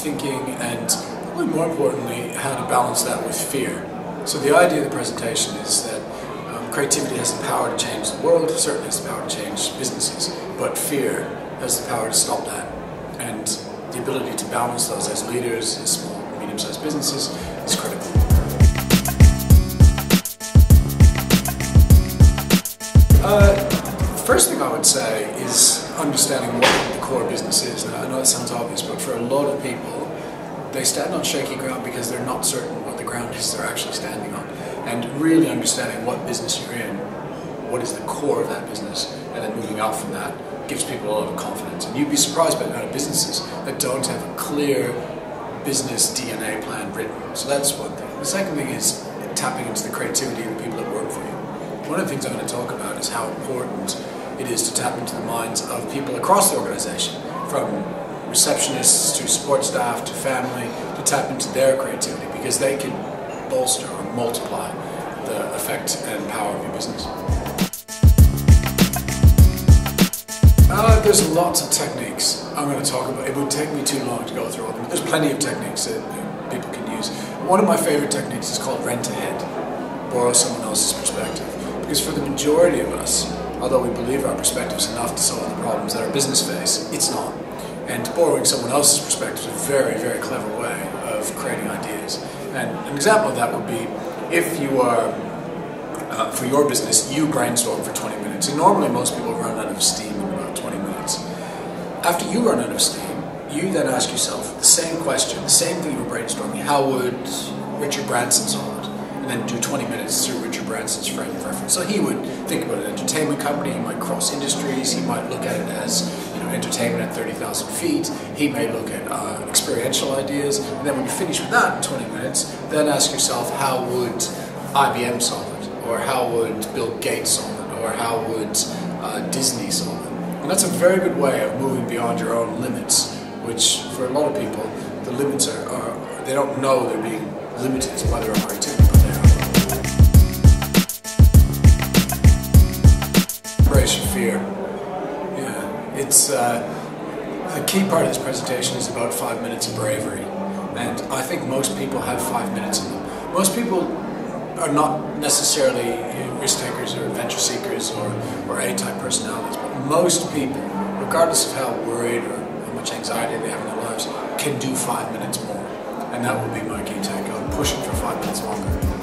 thinking, and probably more importantly, how to balance that with fear. So the idea of the presentation is that creativity has the power to change the world, certainly has the power to change businesses, but fear has the power to stop that. And the ability to balance those as leaders in small and medium-sized businesses is critical. First thing I would say is understanding what the core business is. Now, I know it sounds obvious, but for a lot of people, they stand on shaky ground because they're not certain what the ground is they're actually standing on. And really understanding what business you're in, what is the core of that business, and then moving out from that gives people a lot of confidence. And you'd be surprised by the amount of businesses that don't have a clear business DNA plan written. So that's one thing. The second thing is tapping into the creativity of the people that work for you. One of the things I'm going to talk about is how important it is to tap into the minds of people across the organization, from receptionists to support staff to family, to tap into their creativity, because they can bolster or multiply the effect and power of your business. There's lots of techniques I'm going to talk about. It would take me too long to go through all of them. There's plenty of techniques that people can use. One of my favorite techniques is called rent-ahead, borrow someone else's perspective. Because for the majority of us, although we believe our perspective is enough to solve the problems that our business face, it's not. And borrowing someone else's perspective is a very, very clever way of creating ideas. And an example of that would be if you are, for your business, you brainstorm for 20 minutes. And normally most people run out of steam in about 20 minutes. After you run out of steam, you then ask yourself the same question, the same thing you were brainstorming. How would Richard Branson solve it? And then do 20 minutes through Richard Branson's frame of reference. So he would think about an entertainment company, he might cross industries, he might look at it as entertainment at 30,000 feet, he may look at experiential ideas, and then when you finish with that in 20 minutes, then ask yourself, how would IBM solve it? Or how would Bill Gates solve it? Or how would Disney solve it? And that's a very good way of moving beyond your own limits, which for a lot of people, the limits are they don't know they're being limited by their own creativity, but they are. Embrace your fear. Yeah, it's the key part of this presentation is about 5 minutes of bravery, and I think most people have 5 minutes in them. Most people are not necessarily risk takers or adventure seekers or A-type personalities, but most people, regardless of how worried or how much anxiety they have in their lives, can do 5 minutes more. And that will be my key take on pushing for 5 minutes longer.